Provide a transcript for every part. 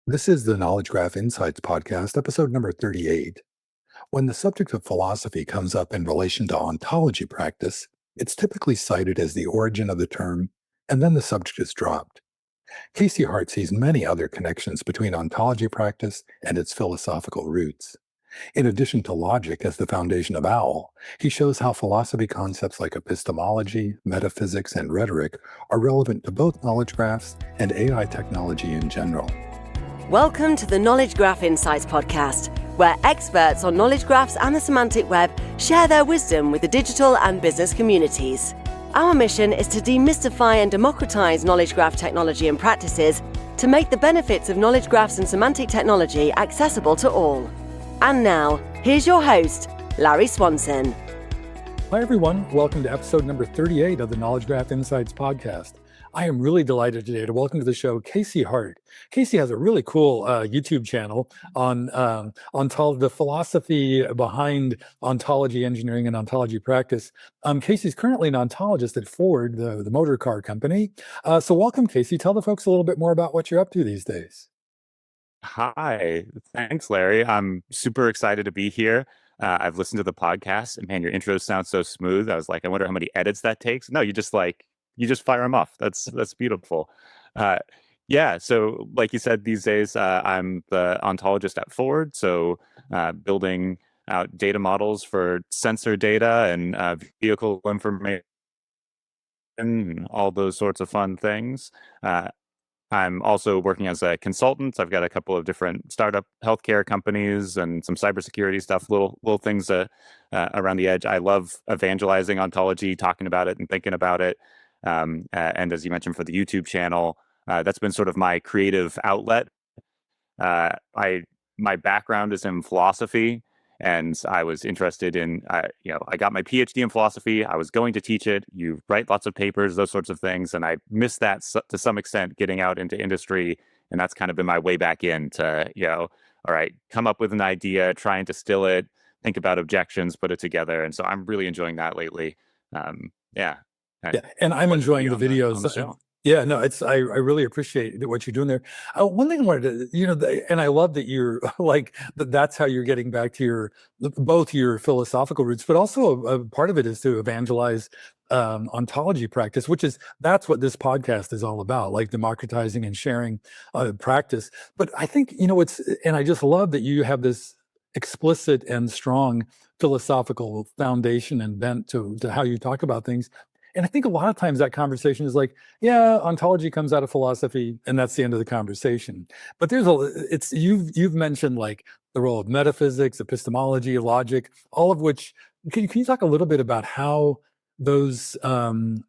This is the Knowledge Graph Insights podcast, episode number 38. When the subject of philosophy comes up in relation to ontology practice, it's typically cited as the origin of the term, and then the subject is dropped. Casey Hart sees many other connections between ontology practice and its philosophical roots. In addition to logic as the foundation of OWL, he shows how philosophy concepts like epistemology, metaphysics, and rhetoric are relevant to both knowledge graphs and AI technology in general. Welcome to the Knowledge Graph Insights podcast, where experts on knowledge graphs and the semantic web share their wisdom with the digital and business communities. Our mission is to demystify and democratize knowledge graph technology and practices to make the benefits of knowledge graphs and semantic technology accessible to all. And now, here's your host, Larry Swanson. Hi, everyone. Welcome to episode number 38 of the Knowledge Graph Insights podcast. I am really delighted today to welcome to the show Casey Hart. Casey has a really cool YouTube channel on the philosophy behind ontology engineering and ontology practice. Casey's currently an ontologist at Ford, the motor car company. So welcome, Casey. Tell the folks a little bit more about what you're up to these days. Hi, thanks, Larry. I'm super excited to be here. I've listened to the podcast, and man, your intro sounds so smooth. I was like, I wonder how many edits that takes. No, you just fire them off. That's beautiful. Yeah. So, like you said, these days I'm the ontologist at Ford. So, building out data models for sensor data and vehicle information, and all those sorts of fun things. I'm also working as a consultant. I've got a couple of different startup healthcare companies and some cybersecurity stuff, little things around the edge. I love evangelizing ontology, talking about it and thinking about it. And as you mentioned for the YouTube channel, that's been sort of my creative outlet. My background is in philosophy, and I was interested in, I got my PhD in philosophy. I was going to teach it. You write lots of papers, those sorts of things, and I missed that to some extent getting out into industry, and that's kind of been my way back into, all right, come up with an idea, try and distill it, think about objections, put it together, and so I'm really enjoying that lately. Yeah. Yeah, and I'm enjoying the videos. On the show. Yeah, no, I really appreciate what you're doing there. One thing I wanted to, and I love that you're like that's how you're getting back to both your philosophical roots, but also a part of it is to evangelize ontology practice, that's what this podcast is all about, like democratizing and sharing practice. But I think and I just love that you have this explicit and strong philosophical foundation and bent to how you talk about things. And I think a lot of times that conversation is like, yeah, ontology comes out of philosophy, and that's the end of the conversation. But you've mentioned like the role of metaphysics, epistemology, logic, all of which. Can you talk a little bit about how those, beyond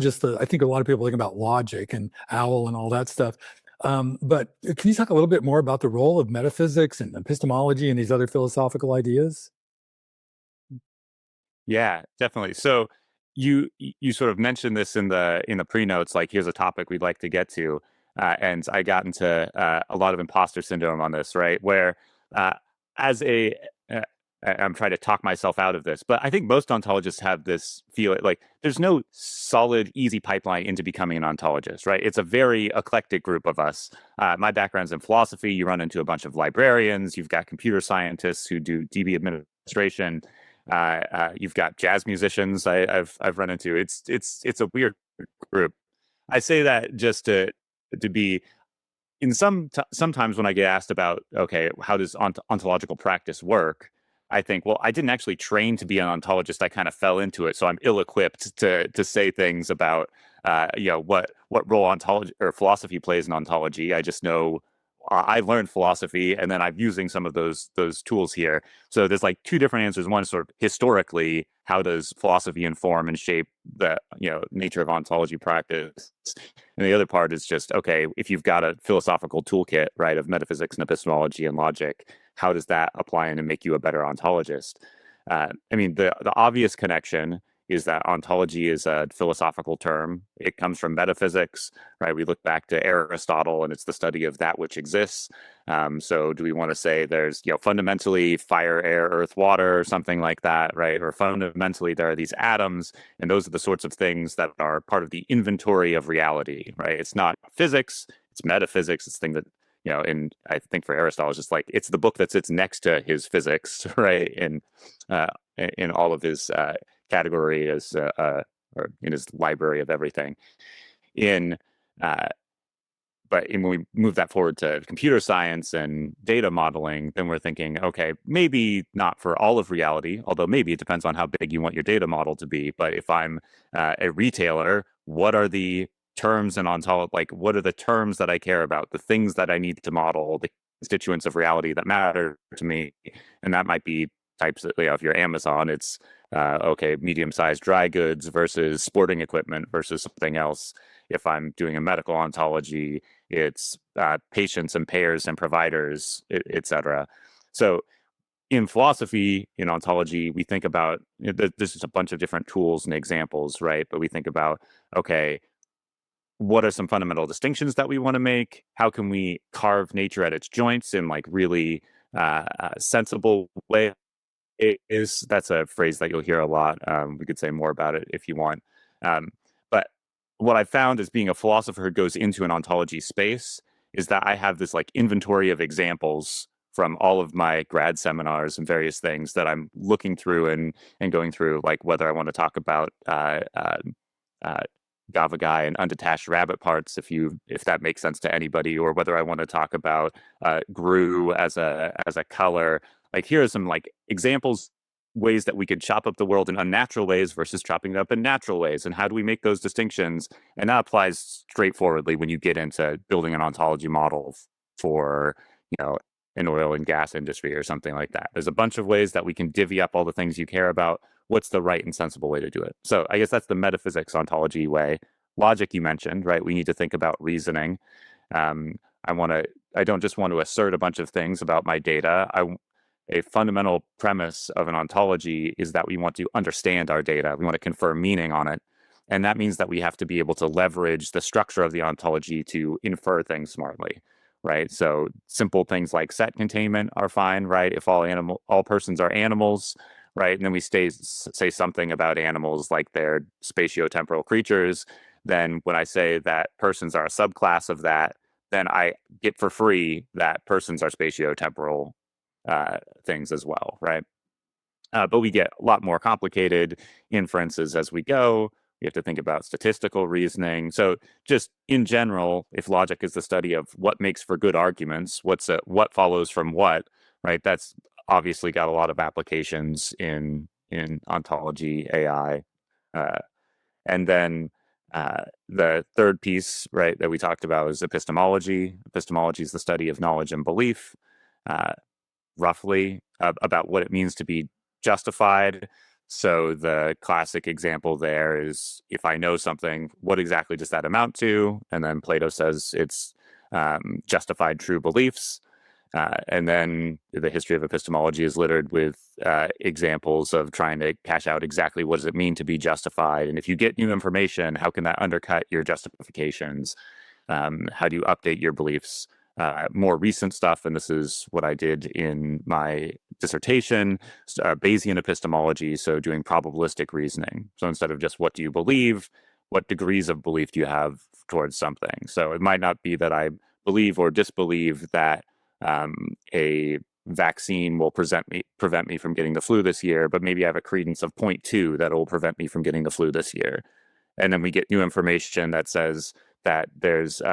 just I think a lot of people think about logic and OWL and all that stuff. But can you talk a little bit more about the role of metaphysics and epistemology and these other philosophical ideas? Yeah, definitely. So you sort of mentioned this in the pre-notes, like here's a topic we'd like to get to, and I got into a lot of imposter syndrome on this, right? Where as a I'm trying to talk myself out of this, but I think most ontologists have this feel like there's no solid, easy pipeline into becoming an ontologist, right? It's a very eclectic group of us. My background's in philosophy. You run into a bunch of librarians. You've got computer scientists who do DB administration. You've got jazz musicians I've run into. It's a weird group. I say that just to be in sometimes when I get asked about, okay, how does ontological practice work? I think, well, I didn't actually train to be an ontologist. I kind of fell into it, so I'm ill-equipped to say things about what role ontology or philosophy plays in ontology. I just know I learned philosophy, and then I'm using some of those tools here. So there's like two different answers. One is sort of historically, how does philosophy inform and shape the nature of ontology practice? And the other part is just, okay, if you've got a philosophical toolkit, right, of metaphysics and epistemology and logic, how does that apply in and make you a better ontologist? I mean, the obvious connection is that ontology is a philosophical term. It comes from metaphysics, right? We look back to Aristotle, and it's the study of that which exists. So do we want to say there's, fundamentally fire, air, earth, water, or something like that, right? Or fundamentally there are these atoms, and those are the sorts of things that are part of the inventory of reality, right? It's not physics, it's metaphysics. It's the thing that, and I think for Aristotle, it's just like, it's the book that sits next to his physics, right? In all of his category or in his library of everything. But when we move that forward to computer science and data modeling, then we're thinking, okay, maybe not for all of reality, although maybe it depends on how big you want your data model to be. But if I'm a retailer, what are the terms and what are the terms that I care about, the things that I need to model, the constituents of reality that matter to me? And that might be types of, if you're Amazon, it's medium-sized dry goods versus sporting equipment versus something else. If I'm doing a medical ontology, it's patients and payers and providers, et cetera. So in philosophy, in ontology, we think about, this is a bunch of different tools and examples, right? But we think about, okay, what are some fundamental distinctions that we want to make? How can we carve nature at its joints in like really sensible way? That's a phrase that you'll hear a lot. We could say more about it if you want. But what I found as being a philosopher who goes into an ontology space is that I have this like inventory of examples from all of my grad seminars and various things that I'm looking through and going through, like whether I want to talk about Gavagai and undetached rabbit parts, if that makes sense to anybody, or whether I want to talk about GRU as a color. Like, here are some like examples, ways that we could chop up the world in unnatural ways versus chopping it up in natural ways, and how do we make those distinctions? And that applies straightforwardly when you get into building an ontology model for an oil and gas industry or something like that. There's a bunch of ways that we can divvy up all the things you care about. What's the right and sensible way to do it? So I guess that's the metaphysics ontology way. Logic you mentioned, right? We need to think about reasoning. I don't just want to assert a bunch of things about my data. A fundamental premise of an ontology is that we want to understand our data. We want to confer meaning on it. And that means that we have to be able to leverage the structure of the ontology to infer things smartly, right? So simple things like set containment are fine, right? If all persons are animals, right? And then we say something about animals like they're spatiotemporal creatures. Then when I say that persons are a subclass of that, then I get for free that persons are spatiotemporal things as well, right? But we get a lot more complicated inferences as we go. We have to think about statistical reasoning. So just in general, if logic is the study of what makes for good arguments, what follows from what, right? That's obviously got a lot of applications in ontology, AI. And then the third piece, right, that we talked about is epistemology. Epistemology is the study of knowledge and belief. Roughly about what it means to be justified. So the classic example there is, if I know something, what exactly does that amount to? And then Plato says it's justified true beliefs. And then the history of epistemology is littered with examples of trying to cash out exactly what does it mean to be justified. And if you get new information, how can that undercut your justifications? How do you update your beliefs? More recent stuff, and this is what I did in my dissertation, Bayesian epistemology, so doing probabilistic reasoning. So instead of just what do you believe, what degrees of belief do you have towards something? So it might not be that I believe or disbelieve that a vaccine will prevent me from getting the flu this year, but maybe I have a credence of 0.2 that will prevent me from getting the flu this year. And then we get new information that says that there's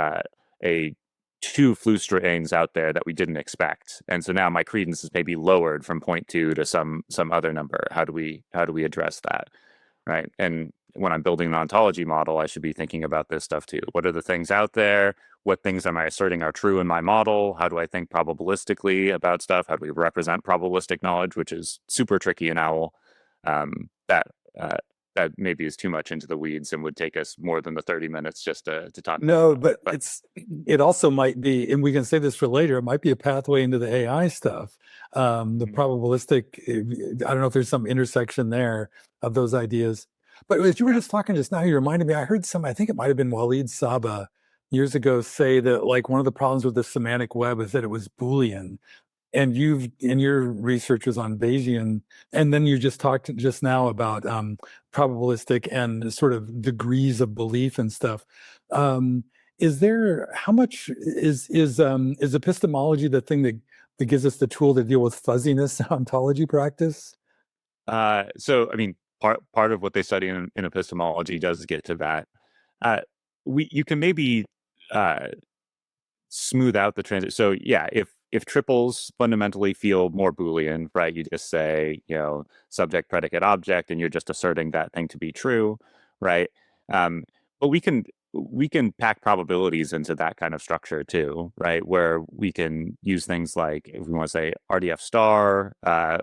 two flu strains out there that we didn't expect, and so now my credence is maybe lowered from 0.2 to some other number. How do we address that, right? And when I'm building an ontology model, I should be thinking about this stuff too. What are the things out there? What things am I asserting are true in my model? How do I think probabilistically about stuff? How do we represent probabilistic knowledge, which is super tricky in OWL? That maybe is too much into the weeds and would take us more than the 30 minutes just to talk. No, but it also might be, and we can say this for later, it might be a pathway into the AI stuff. The probabilistic, I don't know if there's some intersection there of those ideas. But as you were just talking just now, you reminded me, I heard I think it might have been Walid Saba years ago say that like one of the problems with the semantic web is that it was Boolean. And your research was on Bayesian, and then you just talked just now about probabilistic and sort of degrees of belief and stuff. is there, how much is epistemology the thing that gives us the tool to deal with fuzziness ontology practice? So, I mean, part of what they study in epistemology does get to that. Uh, you can maybe uh, smooth out the transit. So, yeah, if triples fundamentally feel more Boolean, right? You just say, subject, predicate, object, and you're just asserting that thing to be true, right? Um, but we can pack probabilities into that kind of structure too, right? Where we can use things like, if we want to say RDF star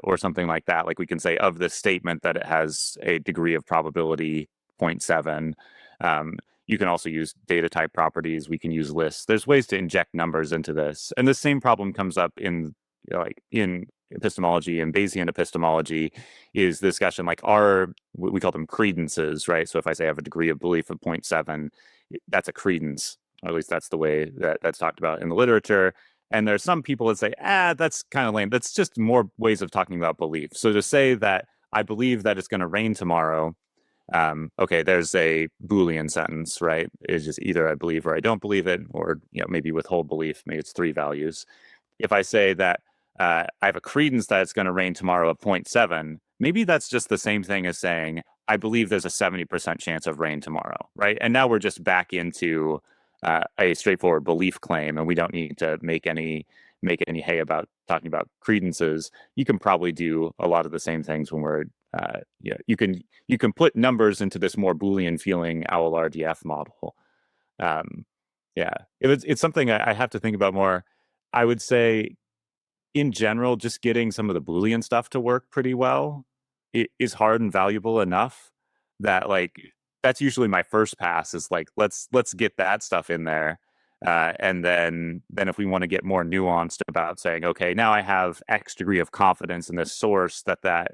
or something like that, like we can say of this statement that it has a degree of probability 0.7. You can also use data type properties. We can use lists. There's ways to inject numbers into this, and the same problem comes up in in epistemology and Bayesian epistemology. Is the discussion like we call them credences, right? So if I say I have a degree of belief of 0.7, that's a credence, or at least that's the way that's talked about in the literature. And there's some people that say, that's kind of lame. That's just more ways of talking about belief. So to say that I believe that it's going to rain tomorrow, okay, there's a Boolean sentence, right? It's just either I believe or I don't believe it, or maybe withhold belief. Maybe it's 3 values. If I say that I have a credence that it's going to rain tomorrow at 0.7, maybe that's just the same thing as saying I believe there's a 70% chance of rain tomorrow, right? And now we're just back into a straightforward belief claim, and we don't need to make any hay about talking about credences. You can probably do a lot of the same things when we're you can put numbers into this more Boolean feeling OWL RDF model. Yeah, it's something I have to think about more. I would say in general, just getting some of the Boolean stuff to work pretty well is hard and valuable enough that that's usually my first pass is like let's get that stuff in there. And then if we want to get more nuanced about saying, okay, now I have X degree of confidence in the source that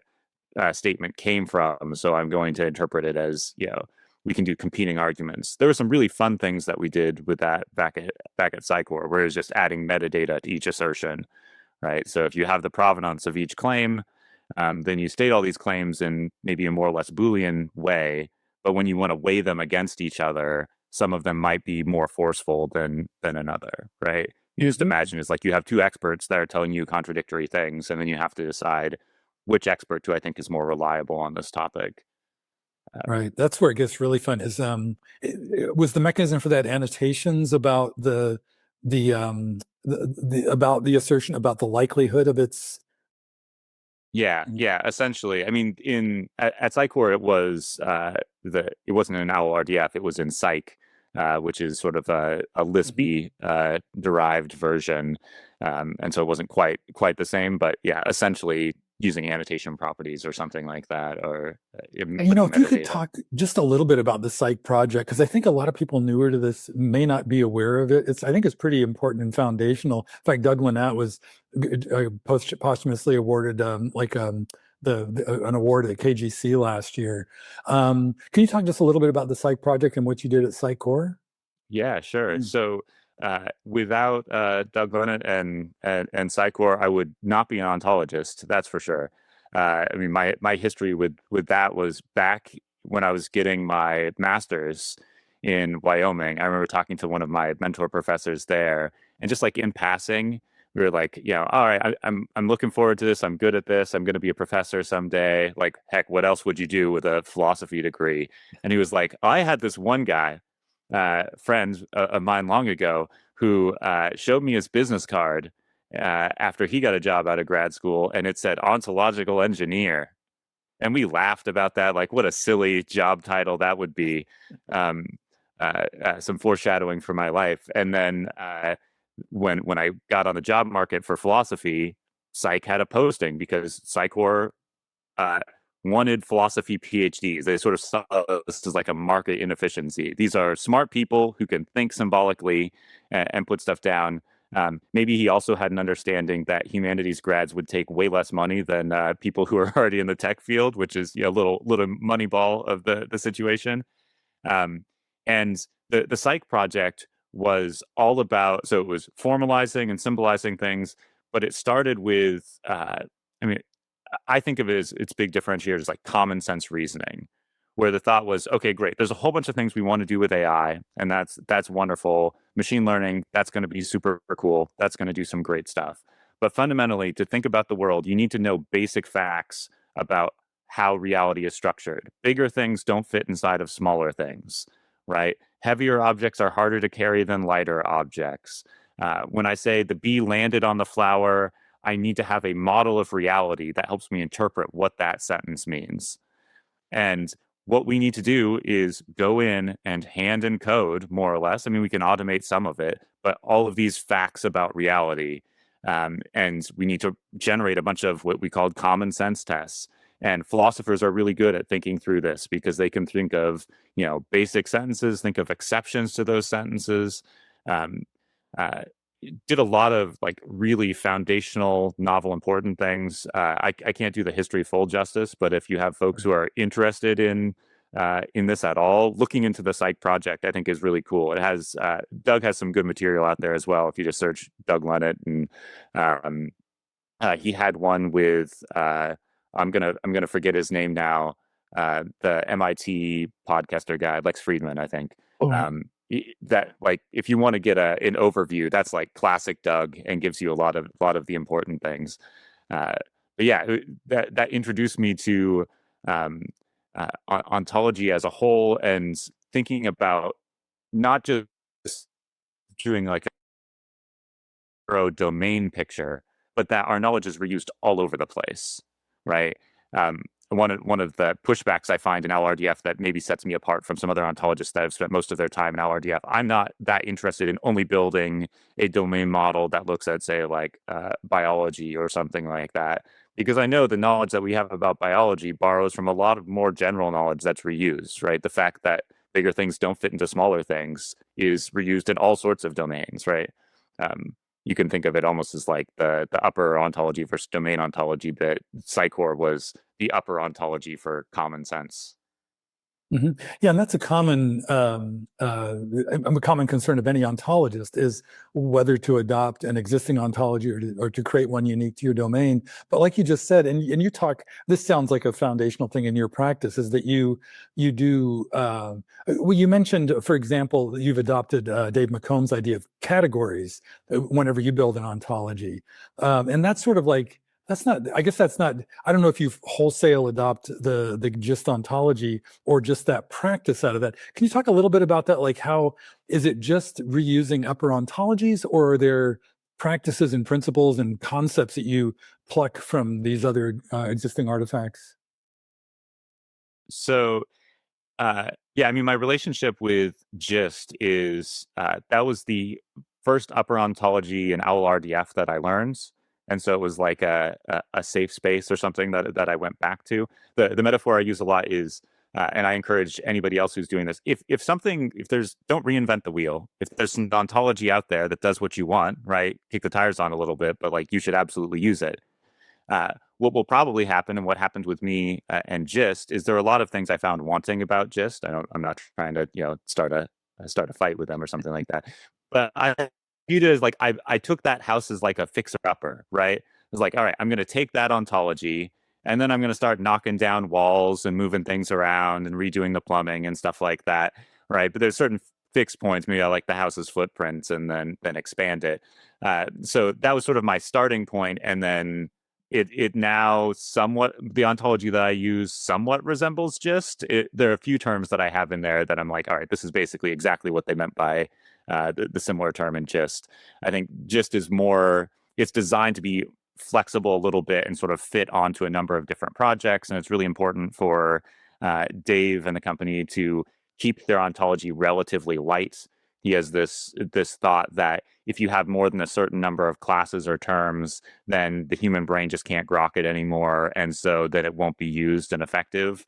statement came from, so I'm going to interpret it as, we can do competing arguments. There were some really fun things that we did with that back at Cycorp, where it was just adding metadata to each assertion, right? So if you have the provenance of each claim, then you state all these claims in maybe a more or less Boolean way. But when you want to weigh them against each other, some of them might be more forceful than another, right? You just imagine it's like you have two experts that are telling you contradictory things, and then you have to decide which expert do I think is more reliable on this topic. Right. That's where it gets really fun. Was the mechanism for that annotations about about the assertion about the likelihood of its? Yeah, essentially. I mean, at Cycorp, it was it wasn't an OWL RDF, it was in Cyc, which is sort of a Lispy derived version, and so it wasn't quite the same. But yeah, essentially using annotation properties or something like that, or If you could talk just a little bit about the Cyc project, because I think a lot of people newer to this may not be aware of it. I think it's pretty important and foundational. In fact, Doug Lynette was posthumously awarded an award at KGC last year. Can you talk just a little bit about the Cyc project and what you did at Cycorp? Yeah, sure. So without Doug Lynette and Cycorp, I would not be an ontologist. That's for sure. I mean, my history with that was back when I was getting my master's in Wyoming. I remember talking to one of my mentor professors there, and just like in passing, we were like, all right, I'm looking forward to this. I'm good at this. I'm going to be a professor someday. Like, heck, what else would you do with a philosophy degree? And he was like, I had this one guy, friend of mine long ago, who showed me his business card after he got a job out of grad school, and it said ontological engineer. And we laughed about that, like what a silly job title that would be. Some foreshadowing for my life. And then when I got on the job market for philosophy, Cyc had a posting because Cycorp wanted philosophy PhDs. They sort of saw this as like a market inefficiency. These are smart people who can think symbolically and put stuff down. Maybe he also had an understanding that humanities grads would take way less money than people who are already in the tech field, which is a little money ball of the situation. And the Cyc project was all about, so it was formalizing and symbolizing things, but it started with, I think of it as its big differentiator is like common sense reasoning, where the thought was, okay, great, there's a whole bunch of things we want to do with AI, and that's wonderful. Machine learning, that's going to be super cool. That's going to do some great stuff. But fundamentally, to think about the world, you need to know basic facts about how reality is structured. Bigger things don't fit inside of smaller things, right? Heavier objects are harder to carry than lighter objects. When I say the bee landed on the flower, I need to have a model of reality that helps me interpret what that sentence means. And what we need to do is go in and hand encode, more or less. I mean, we can automate some of it, but all of these facts about reality. And we need to generate a bunch of what we called common sense tests. And philosophers are really good at thinking through this because they can think of, basic sentences, think of exceptions to those sentences. Um, did a lot of like really foundational, novel, important things. I can't do the history full justice, but if you have folks who are interested in this at all, looking into the Psych project, I think is really cool. It has Doug has some good material out there as well. If you just search Doug Lunnett, and he had one with I'm gonna forget his name now. The MIT podcaster guy, Lex Friedman, I think. That, like, if you want to get an overview, that's like classic Doug and gives you a lot of the important things. But yeah, that introduced me to ontology as a whole, and thinking about not just doing like a domain picture, but that our knowledge is reused all over the place, right? One of the pushbacks I find in LRDF that maybe sets me apart from some other ontologists that have spent most of their time in LRDF, I'm not that interested in only building a domain model that looks at, say, like biology or something like that, because I know the knowledge that we have about biology borrows from a lot of more general knowledge that's reused, right? The fact that bigger things don't fit into smaller things is reused in all sorts of domains, right? You can think of it almost as like the upper ontology versus domain ontology, but Cycorp was the upper ontology for common sense. Yeah, and that's a common concern of any ontologist, is whether to adopt an existing ontology or to create one unique to your domain. But like you just said, and you talk, this sounds like a foundational thing in your practice, is that you do. Well, you mentioned, for example, that you've adopted Dave McComb's idea of categories whenever you build an ontology, and that's sort of like. That's not, I guess that's not, I don't know if you've wholesale adopt the gist ontology or just that practice out of that. Can you talk a little bit about that? Like, how is it just reusing upper ontologies, or are there practices and principles and concepts that you pluck from these other existing artifacts? So, yeah, I mean, my relationship with gist is that was the first upper ontology in OWL-RDF that I learned. And so it was like a safe space or something that I went back to. The metaphor I use a lot is, and I encourage anybody else who's doing this, if there's, don't reinvent the wheel. If there's some ontology out there that does what you want, right? Kick the tires on a little bit, but like, you should absolutely use it. What will probably happen, and what happened with me and Gist, is there are a lot of things I found wanting about Gist. I'm not trying to start a fight with them or something like that, but I viewed it as like I took that house as like a fixer upper, right? It was like, all right, I'm going to take that ontology, and then I'm going to start knocking down walls and moving things around and redoing the plumbing and stuff like that, right? But there's certain fixed points. Maybe I like the house's footprints, and then expand it. So that was sort of my starting point, and then it now somewhat, the ontology that I use somewhat resembles Gist. There are a few terms that I have in there that I'm like, all right, this is basically exactly what they meant by the similar term in Gist. I think Gist is more, it's designed to be flexible a little bit and sort of fit onto a number of different projects. And it's really important for Dave and the company to keep their ontology relatively light. He has this thought that if you have more than a certain number of classes or terms, then the human brain just can't grok it anymore, and so that it won't be used and effective.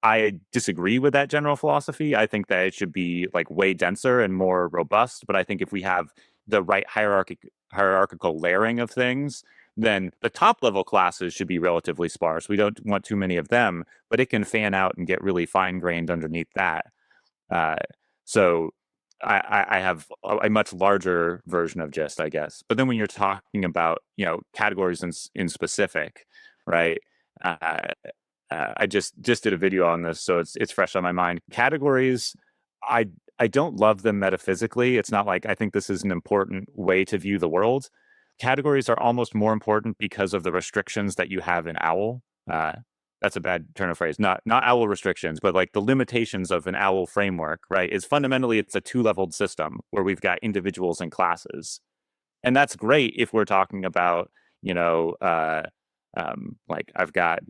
I disagree with that general philosophy. I think that it should be like way denser and more robust. But I think if we have the right hierarchical layering of things, then the top level classes should be relatively sparse. We don't want too many of them, but it can fan out and get really fine grained underneath that. So I have a much larger version of Gist, I guess. But then when you're talking about categories in specific, right? I just did a video on this, so it's fresh on my mind. Categories, I I don't love them metaphysically. It's not like I think this is an important way to view the world. Categories are almost more important because of the restrictions that you have in OWL. Uh, that's a bad turn of phrase. Not OWL restrictions, but like the limitations of an OWL framework, right? Is fundamentally it's a two-leveled system where we've got individuals and classes, and that's great if we're talking about you know like I've got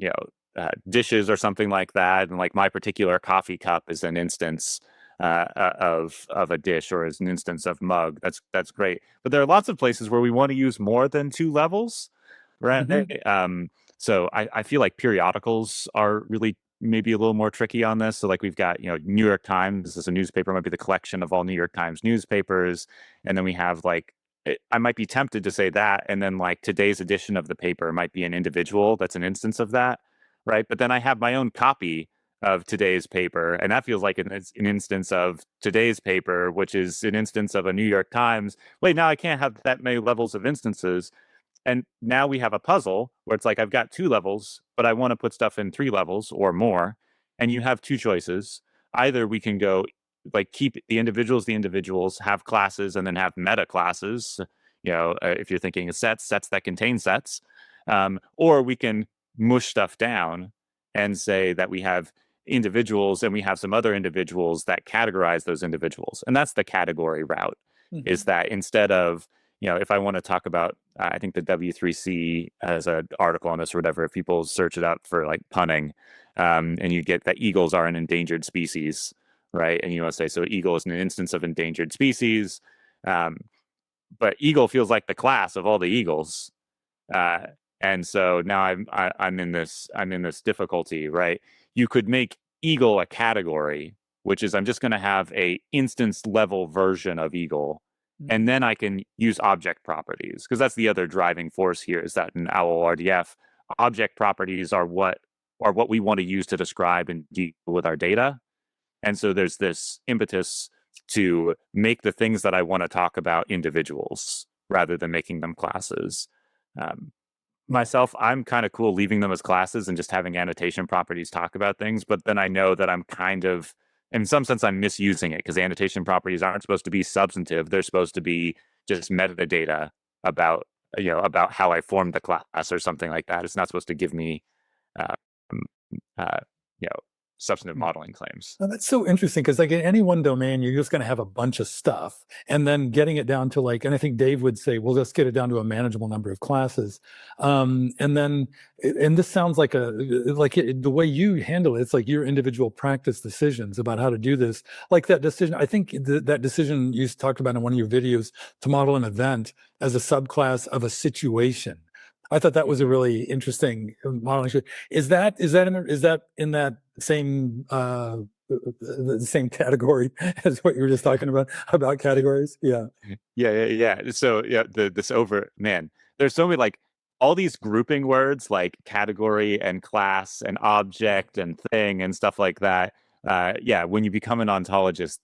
dishes or something like that, and like my particular coffee cup is an instance of a dish or as an instance of mug. That's great, but there are lots of places where we want to use more than two levels, right? So I feel like periodicals are really maybe a little more tricky on this. So like we've got New York Times. This is a newspaper, might be the collection of all New York Times newspapers, and then we have like I might be tempted to say that, and then like today's edition of the paper might be an individual that's an instance of that, right? But then I have my own copy of today's paper, and that feels like an instance of today's paper, which is an instance of a New York Times. Wait, now I can't have that many levels of instances. And now we have a puzzle where it's like I've got two levels, but I want to put stuff in three levels or more. And you have two choices. Either we can go like keep the individuals, have classes, and then have meta classes. If you're thinking of sets that contain sets, or we can mush stuff down and say that we have individuals and we have some other individuals that categorize those individuals. And that's the category route. Is that instead of if I want to talk about, I think the W3C has an article on this or whatever, if people search it up for like punning, and you get that eagles are an endangered species, right? And you want to say, so eagle is an instance of endangered species, but eagle feels like the class of all the eagles. And so now I'm in this difficulty, right? You could make eagle a category, which is I'm just going to have a instance level version of eagle. And then I can use object properties, because that's the other driving force here, is that in OWL RDF, object properties are what we want to use to describe and deal with our data. And so there's this impetus to make the things that I want to talk about individuals rather than making them classes. Myself, I'm kind of cool leaving them as classes and just having annotation properties talk about things, but then I know that I'm kind of, in some sense, I'm misusing it, because annotation properties aren't supposed to be substantive. They're supposed to be just metadata about how I formed the class or something like that. It's not supposed to give me uh, uh, substantive modeling claims. Well, that's so interesting, because like in any one domain, you're just going to have a bunch of stuff, and then getting it down to and I think Dave would say, well, let's get it down to a manageable number of classes. And this sounds like the way you handle it, it's like your individual practice decisions about how to do this. Like that decision, I think that decision you talked about in one of your videos to model an event as a subclass of a situation. I thought that was a really interesting modeling. Is that in that same the same category as what you were just talking about categories? Yeah. So there's so many, like, all these grouping words like category and class and object and thing and stuff like that. When you become an ontologist,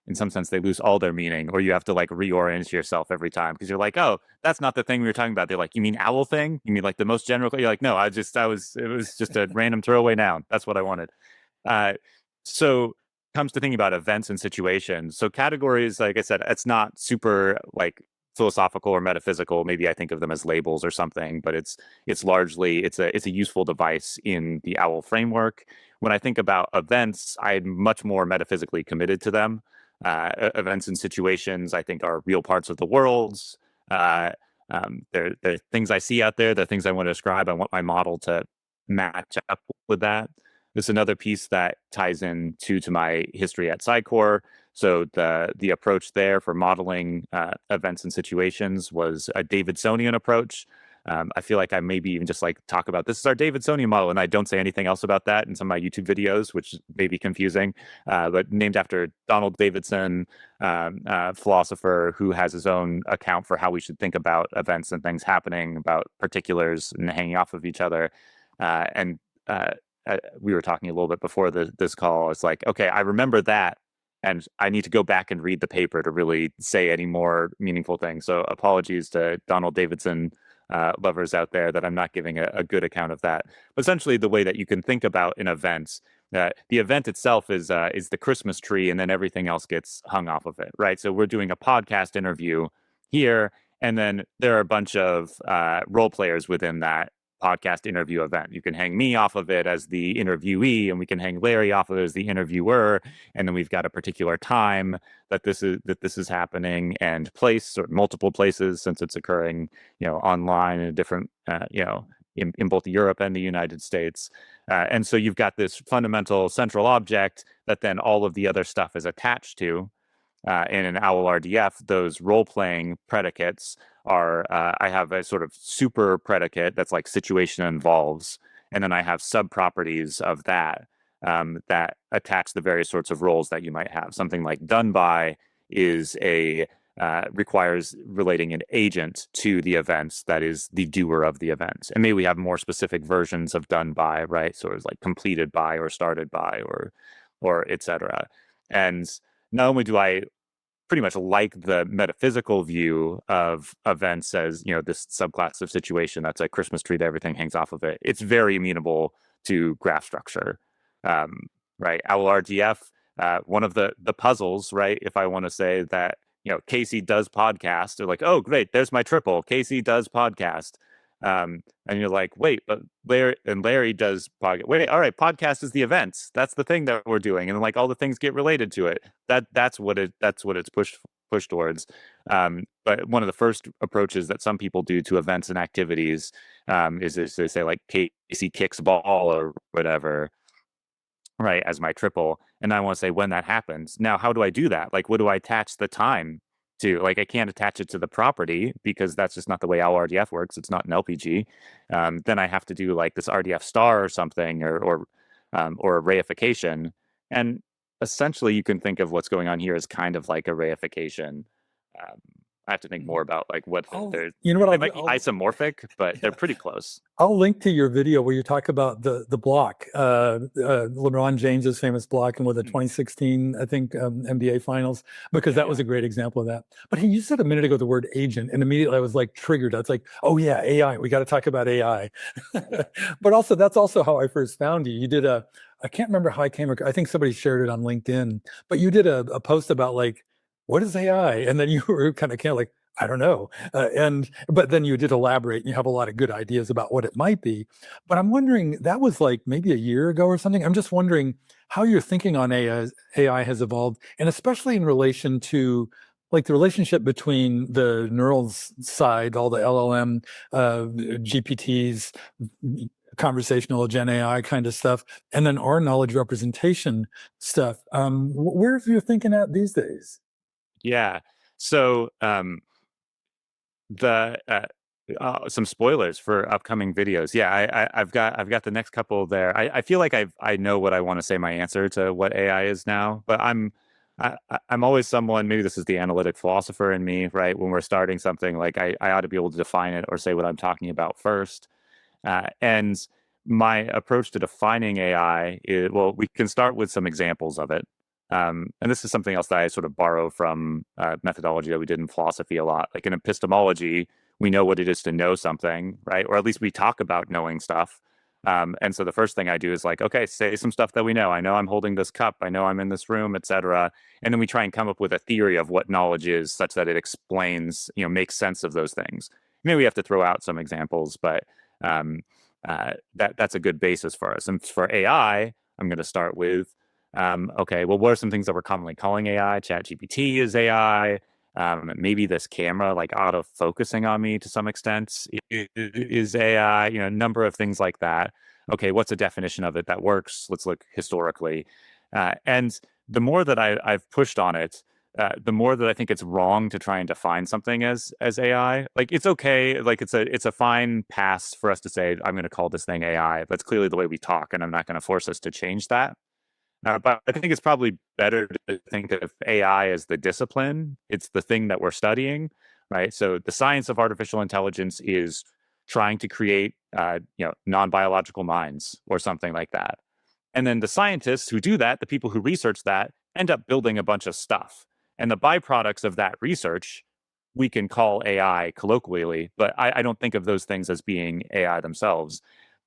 in some sense, they lose all their meaning, or you have to like reorient yourself every time, because you're like, oh, that's not the thing we were talking about. They're like, you mean owl thing? You mean like the most general? You're like, no, it was just a random throwaway noun. That's what I wanted. So comes to thinking about events and situations. So categories, like I said, it's not super like philosophical or metaphysical. Maybe I think of them as labels or something, but it's largely it's a useful device in the OWL framework. When I think about events, I'm much more metaphysically committed to them. Events and situations, I think, are real parts of the worlds. They're things I see out there. They're things I want to describe. I want my model to match up with that. There's another piece that ties in to my history at Cycorp. So the approach there for modeling events and situations was a Davidsonian approach. I feel like I maybe even just like talk about this is our Davidsonian model, and I don't say anything else about that in some of my YouTube videos, which may be confusing. But named after Donald Davidson, philosopher who has his own account for how we should think about events and things happening, about particulars and hanging off of each other. We were talking a little bit before this call. It's like, okay, I remember that, and I need to go back and read the paper to really say any more meaningful things. So apologies to Donald Davidson lovers out there that I'm not giving a good account of that. But essentially, the way that you can think about an event, the event itself is the Christmas tree, and then everything else gets hung off of it, right? So we're doing a podcast interview here, and then there are a bunch of role players within that podcast interview event. You can hang me off of it as the interviewee, and we can hang Larry off of it as the interviewer, and then we've got a particular time that this is happening, and place, or multiple places, since it's occurring, online in different, in both Europe and the United States. And so you've got this fundamental central object that then all of the other stuff is attached to. In an OWL RDF, those role-playing predicates are, I have a sort of super predicate that's like situation involves, and then I have sub-properties of that that attach the various sorts of roles that you might have. Something like done by is requires relating an agent to the events that is the doer of the event. And maybe we have more specific versions of done by, right? So it's like completed by or started by or etc. And not only do I pretty much like the metaphysical view of events as, this subclass of situation that's a Christmas tree that everything hangs off of it, it's very amenable to graph structure, right? OWL RDF, one of the puzzles, right? If I want to say that, Casey does podcast, they're like, oh, great, there's my triple. Casey does podcast. And you're like, wait, but Larry does podcast. Wait, all right, podcast is the events. That's the thing that we're doing, and like all the things get related to it. That's what it's pushed towards. But one of the first approaches that some people do to events and activities is they say like Casey kicks ball or whatever, right, as my triple, and I want to say when that happens. Now, how do I do that? Like, what do I attach the time to? Like, I can't attach it to the property because that's just not the way our RDF works. It's not an LPG. Then I have to do like this RDF star or something, or a reification. And essentially, you can think of what's going on here as kind of like a reification. I have to think more about like what they're. You know what? They might be isomorphic, but they're pretty close. I'll link to your video where you talk about the block, LeBron James's famous block, and with the 2016, I think, NBA Finals, because that was a great example of that. But you said a minute ago the word agent, and immediately I was like triggered. I was like, oh yeah, AI. We got to talk about AI. But also, that's also how I first found you. You did I can't remember how I came across. I think somebody shared it on LinkedIn, but you did a post about like, what is AI? And then you were kind of like, I don't know. But then you did elaborate, and you have a lot of good ideas about what it might be. But I'm wondering, that was like maybe a year ago or something. I'm just wondering how your thinking on AI has evolved, and especially in relation to like the relationship between the neural side, all the LLM, GPTs, conversational Gen AI kind of stuff, and then our knowledge representation stuff. Where's your thinking at these days? Yeah. So some spoilers for upcoming videos. Yeah, I've got the next couple there. I feel like I know what I want to say my answer to what AI is now, but I'm always someone, maybe this is the analytic philosopher in me, right? When we're starting something, like I ought to be able to define it or say what I'm talking about first. And my approach to defining AI is, well, we can start with some examples of it. And this is something else that I sort of borrow from methodology that we did in philosophy a lot. Like in epistemology, we know what it is to know something, right? Or at least we talk about knowing stuff. And so the first thing I do is like, okay, say some stuff that we know. I know I'm holding this cup. I know I'm in this room, etc. And then we try and come up with a theory of what knowledge is, such that it explains, makes sense of those things. Maybe we have to throw out some examples, but that's a good basis for us. And for AI, I'm going to start with, okay, well, what are some things that we're commonly calling AI? ChatGPT is AI. Maybe this camera, like auto-focusing on me to some extent, is AI, a number of things like that. Okay, what's a definition of it that works? Let's look historically. And the more that I've pushed on it, the more that I think it's wrong to try and define something as AI. Like, it's okay, like it's a fine pass for us to say, I'm going to call this thing AI. That's clearly the way we talk, and I'm not going to force us to change that. But I think it's probably better to think of AI as the discipline. It's the thing that we're studying, right? So the science of artificial intelligence is trying to create, non-biological minds or something like that. And then the scientists who do that, the people who research that, end up building a bunch of stuff. And the byproducts of that research we can call AI colloquially, but I don't think of those things as being AI themselves.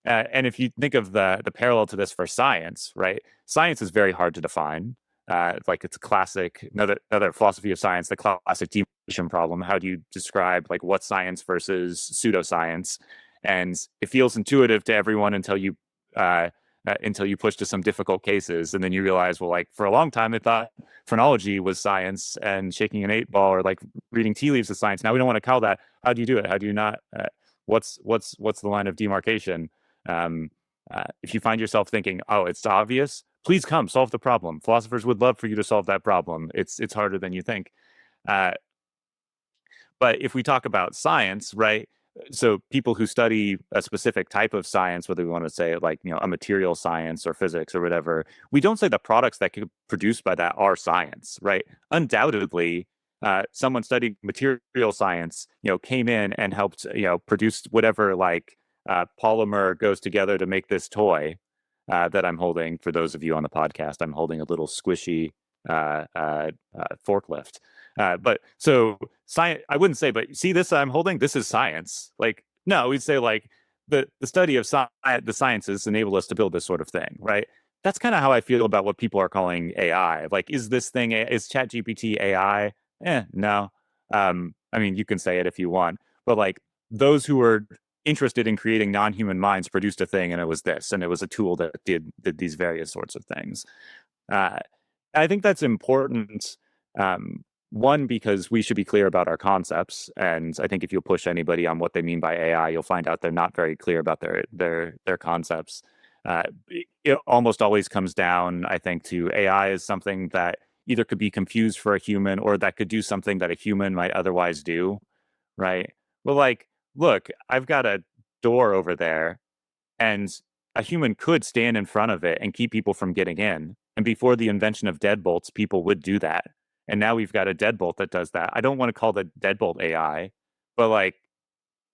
And if you think of the parallel to this for science, right? Science is very hard to define. Like it's a classic, another philosophy of science, the classic definition problem. How do you describe like what's science versus pseudoscience? And it feels intuitive to everyone uh, until you push to some difficult cases, and then you realize, well, like for a long time, they thought phrenology was science, and shaking an 8-ball or like reading tea leaves is science. Now we don't want to call that. How do you do it? How do you not? What's the line of demarcation? If you find yourself thinking, "Oh, it's obvious," please come solve the problem. Philosophers would love for you to solve that problem. It's harder than you think. Uh, but if we talk about science, right? So people who study a specific type of science, whether we want to say like, a material science or physics or whatever, we don't say the products that get produced by that are science, right? Undoubtedly, someone studying material science, came in and helped, produce whatever like polymer goes together to make this toy that I'm holding. For those of you on the podcast, I'm holding a little squishy forklift. But so science, I wouldn't say, but see this I'm holding, this is science. Like, no, we'd say like the study of the sciences enable us to build this sort of thing, right? That's kind of how I feel about what people are calling AI. Like, is ChatGPT AI? No. I mean, you can say it if you want, but like those who are interested in creating non-human minds produced a thing, and it was this, and it was a tool that did these various sorts of things. I think that's important. One, because we should be clear about our concepts, and I think if you push anybody on what they mean by AI, you'll find out they're not very clear about their concepts. It almost always comes down, I think, to AI as something that either could be confused for a human or that could do something that a human might otherwise do, right? Well, like, look, I've got a door over there, and a human could stand in front of it and keep people from getting in. And before the invention of deadbolts, people would do that. And now we've got a deadbolt that does that. I don't want to call the deadbolt AI, but like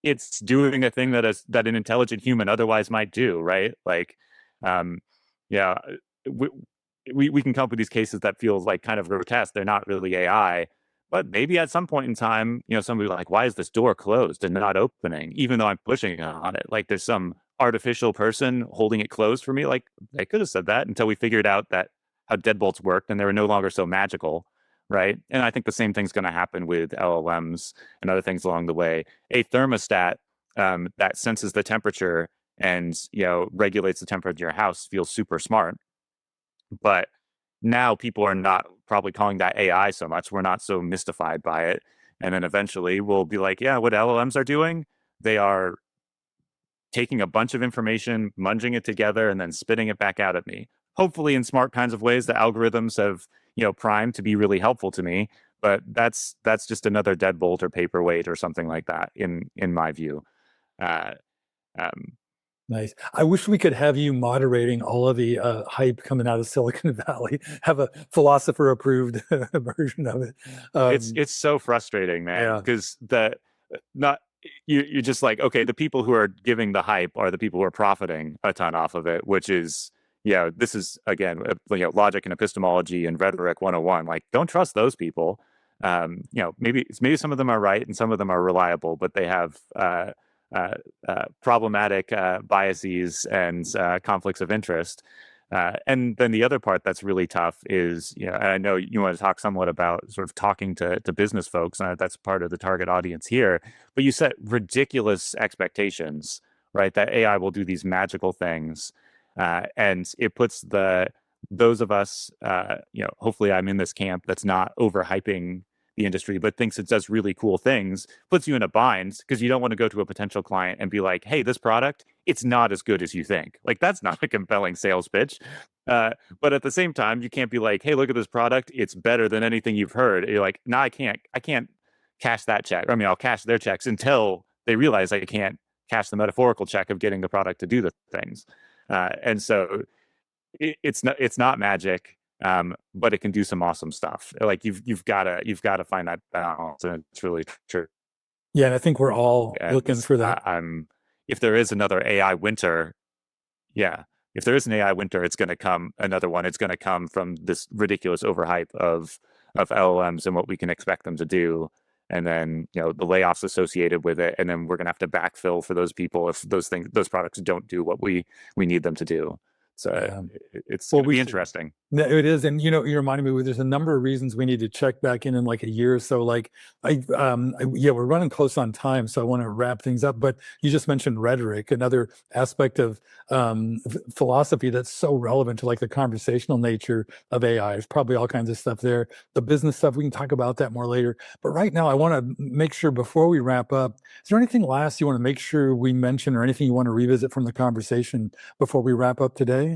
it's doing a thing that an intelligent human otherwise might do, right? Like, yeah, we can come up with these cases that feel like kind of grotesque. They're not really AI, but maybe at some point in time, somebody like, why is this door closed and not opening, even though I'm pushing on it? Like there's some artificial person holding it closed for me. Like they could have said that until we figured out that how deadbolts worked and they were no longer so magical, right? And I think the same thing's going to happen with LLMs and other things along the way. A thermostat that senses the temperature and regulates the temperature of your house feels super smart, but now people are not probably calling that AI so much. We're not so mystified by it. And then eventually we'll be like, yeah, what LLMs are doing, they are taking a bunch of information, munging it together, and then spitting it back out at me. Hopefully in smart kinds of ways. The algorithms have, primed to be really helpful to me. But that's just another deadbolt or paperweight or something like that, in my view. Uh, um, Nice. I wish we could have you moderating all of the hype coming out of Silicon Valley. Have a philosopher-approved version of it. It's so frustrating, man. Yeah. Because you're just like, okay, the people who are giving the hype are the people who are profiting a ton off of it, which is, this is again, logic and epistemology and rhetoric 101. Like, don't trust those people. Maybe some of them are right and some of them are reliable, but they have problematic biases and conflicts of interest. And then the other part that's really tough is, and I know you want to talk somewhat about sort of talking to business folks, and that's part of the target audience here, but you set ridiculous expectations, right? That AI will do these magical things. And it puts those of us, hopefully I'm in this camp that's not overhyping the industry, but thinks it does really cool things, puts you in a bind because you don't want to go to a potential client and be like, hey, this product, it's not as good as you think. Like, that's not a compelling sales pitch. But at the same time, you can't be like, hey, look at this product, it's better than anything you've heard. You're like, no, I can't cash that check. I mean, I'll cash their checks until they realize I can't cash the metaphorical check of getting the product to do the things. And so it's not magic. But it can do some awesome stuff. Like you've got to find that balance, and it's really true. Yeah, and I think we're all looking for that. If there is another AI winter, if there is an AI winter, it's going to come another one. It's going to come from this ridiculous overhype of LLMs and what we can expect them to do. and then the layoffs associated with it, and then we're going to have to backfill for those people if those products don't do what we need them to do. So it's going to be interesting. It is, and you reminded me, there's a number of reasons we need to check back in like a year or so. Like, we're running close on time, so I want to wrap things up. But you just mentioned rhetoric, another aspect of philosophy that's so relevant to like the conversational nature of AI. There's probably all kinds of stuff there. The business stuff, we can talk about that more later. But right now, I want to make sure before we wrap up, is there anything last you want to make sure we mention, or anything you want to revisit from the conversation before we wrap up today?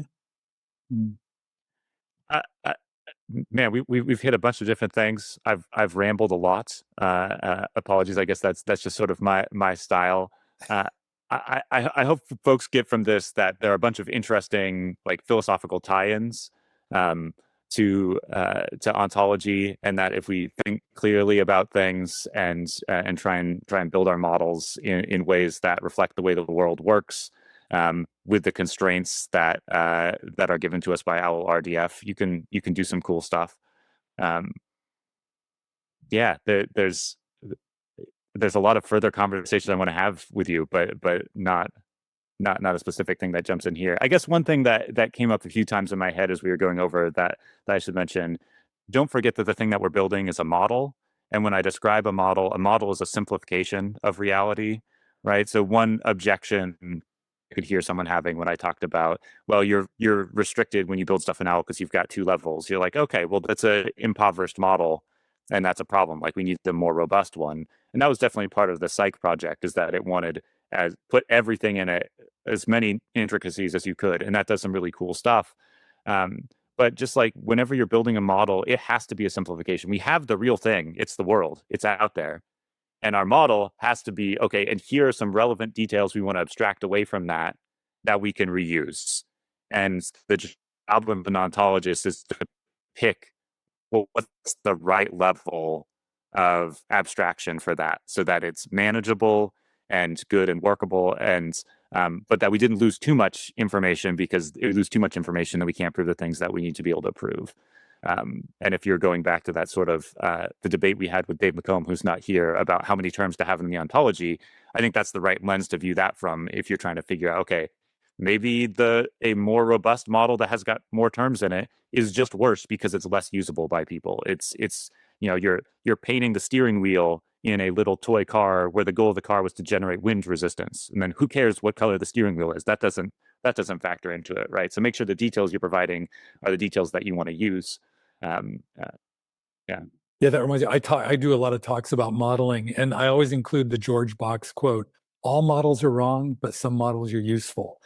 Man, we've hit a bunch of different things. I've rambled a lot. Apologies. I guess that's just sort of my style. I hope folks get from this that there are a bunch of interesting like philosophical tie-ins to ontology, and that if we think clearly about things and try and build our models in ways that reflect the way that the world works, with the constraints that are given to us by OWL RDF, you can do some cool stuff. There's a lot of further conversations I want to have with you, but not a specific thing that jumps in here. I guess one thing that came up a few times in my head as we were going over that I should mention: don't forget that the thing that we're building is a model, and when I describe a model is a simplification of reality, right? So one objection could hear someone having when I talked about, well, you're restricted when you build stuff in OWL because you've got 2 levels. You're like, okay, well, that's an impoverished model, and that's a problem. Like, we need the more robust one. And that was definitely part of the Cyc project, is that it wanted put everything in it, as many intricacies as you could, and that does some really cool stuff. But just like whenever you're building a model, it has to be a simplification. We have the real thing. It's the world. It's out there. And our model has to be, okay, and here are some relevant details we want to abstract away from that we can reuse. And the job of an ontologist is to pick, well, what's the right level of abstraction for that, so that it's manageable and good and workable, and but that we didn't lose too much information, because if we lose too much information, then we can't prove the things that we need to be able to prove. And if you're going back to that sort of the debate we had with Dave McComb, who's not here, about how many terms to have in the ontology, I think that's the right lens to view that from, if you're trying to figure out, okay, maybe a more robust model that has got more terms in it is just worse because it's less usable by people. It's you're painting the steering wheel in a little toy car where the goal of the car was to generate wind resistance, and then who cares what color the steering wheel is? That doesn't factor into it, right? So make sure the details you're providing are the details that you want to use. Yeah, that reminds me. I do a lot of talks about modeling, and I always include the George Box quote: "All models are wrong, but some models are useful."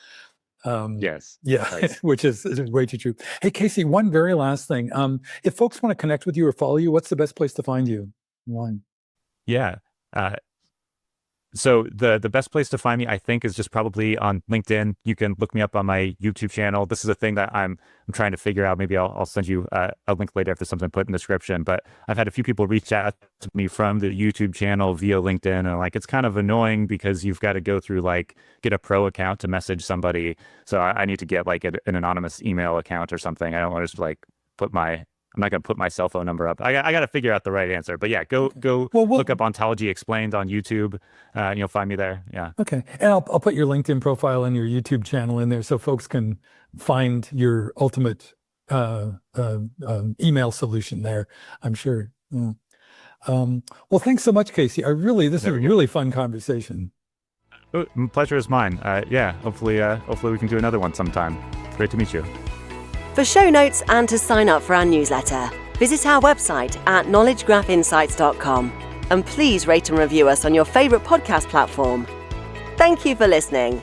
Yes. Yeah, Right. which is way too true. Hey, Casey, one very last thing. If folks want to connect with you or follow you, what's the best place to find you? One. Yeah. So the best place to find me, I think, is just probably on LinkedIn. You can look me up on my YouTube channel. This is a thing that I'm trying to figure out. Maybe I'll send you a link later if there's something put in the description. But I've had a few people reach out to me from the YouTube channel via LinkedIn, and like, it's kind of annoying because you've got to go through get a pro account to message somebody. So I need to get an anonymous email account or something. I don't want to just I'm not going to put my cell phone number up. I got to figure out the right answer. But yeah, go look up Ontology Explained on YouTube, and you'll find me there. Yeah. Okay. And I'll put your LinkedIn profile and your YouTube channel in there so folks can find your ultimate email solution there, I'm sure. Yeah. Well, thanks so much, Casey. This is a really fun conversation. Oh, pleasure is mine. Yeah, hopefully we can do another one sometime. Great to meet you. For show notes and to sign up for our newsletter, visit our website at knowledgegraphinsights.com, and please rate and review us on your favorite podcast platform. Thank you for listening.